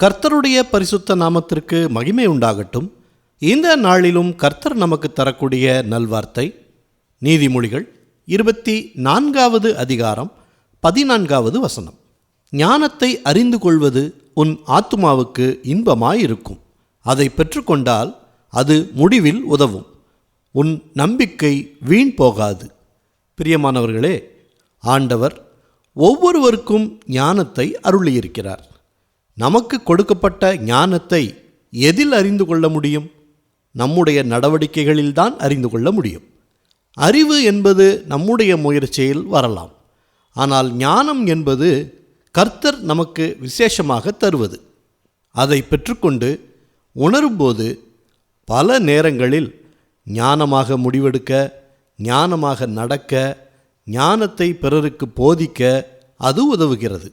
கர்த்தருடைய பரிசுத்த நாமத்திற்கு மகிமை உண்டாகட்டும். இந்த நாளிலும் கர்த்தர் நமக்கு தரக்கூடிய நல்வார்த்தை நீதிமொழிகள் 24வது அதிகாரம் 14வது வசனம். ஞானத்தை அறிந்து கொள்வது உன் ஆத்துமாவுக்கு இன்பமாயிருக்கும். அதை பெற்றுக்கொண்டால் அது முடிவில் உதவும். உன் நம்பிக்கை வீண் போகாது. பிரியமானவர்களே, ஆண்டவர் ஒவ்வொருவருக்கும் ஞானத்தை அருளியிருக்கிறார். நமக்கு கொடுக்கப்பட்ட ஞானத்தை எதில் அறிந்து கொள்ள முடியும்? நம்முடைய நடவடிக்கைகளில்தான் அறிந்து கொள்ள முடியும். அறிவு என்பது நம்முடைய முயற்சியில் வரலாம். ஆனால் ஞானம் என்பது கர்த்தர் நமக்கு விசேஷமாக தருவது. அதை பெற்றுக்கொண்டு உணரும்போது பல நேரங்களில் ஞானமாக முடிவெடுக்க, ஞானமாக நடக்க, ஞானத்தை பிறருக்கு போதிக்க அது உதவுகிறது.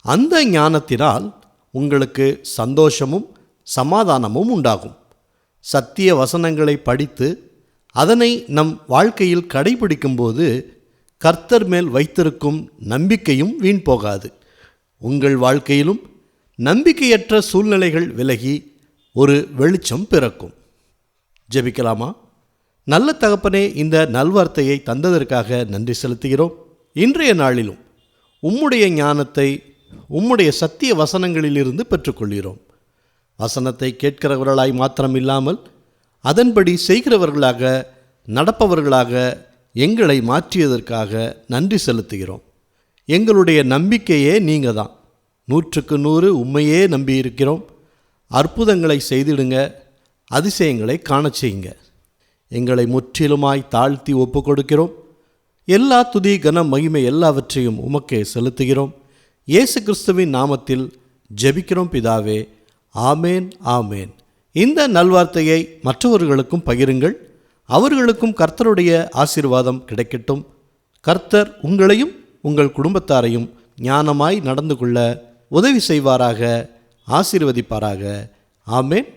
அந்த ஞானத்தினால் உங்களுக்கு சந்தோஷமும் சமாதானமும் உண்டாகும். சத்திய வசனங்களை படித்து அதனை நம் வாழ்க்கையில் கடைபிடிக்கும்போது கர்த்தர் மேல் வைத்திருக்கும் நம்பிக்கையும் வீண் போகாது. உங்கள் வாழ்க்கையிலும் நம்பிக்கையற்ற சூழ்நிலைகள் விலகி ஒரு வெளிச்சம் பிறக்கும். ஜெபிக்கலாமா? நல்ல தகப்பனே, இந்த நல்வார்த்தையை தந்ததற்காக நன்றி செலுத்துகிறோம். இன்றைய நாளிலும் உம்முடைய ஞானத்தை உம்முடைய சத்திய வசனங்களிலிருந்து பெற்றுக்கொள்கிறோம். வசனத்தை கேட்கிறவர்களாய் மாத்திரமில்லாமல் அதன்படி செய்கிறவர்களாக, நடப்பவர்களாக எங்களை மாற்றியதற்காக நன்றி செலுத்துகிறோம். எங்களுடைய நம்பிக்கையே நீங்கள் தான். 100க்கு 100 உண்மையே நம்பியிருக்கிறோம். அற்புதங்களை செய்திடுங்க, அதிசயங்களை காண செய்யுங்க. எங்களை முற்றிலுமாய் தாழ்த்தி ஒப்பு கொடுக்கிறோம். எல்லா துதி கன மகிமை எல்லாவற்றையும் உமக்கே செலுத்துகிறோம். இயேசு கிறிஸ்துவின் நாமத்தில் ஜெபிக்கிறோம் பிதாவே. ஆமேன், ஆமேன். இந்த நல்வார்த்தையை மற்றவர்களுக்கும் பகிருங்கள். அவர்களுக்கும் கர்த்தருடைய ஆசீர்வாதம் கிடைக்கட்டும். கர்த்தர் உங்களையும் உங்கள் குடும்பத்தாரையும் ஞானமாய் நடந்து கொள்ள உதவி செய்வாராக, ஆசீர்வதிப்பாராக. ஆமேன்.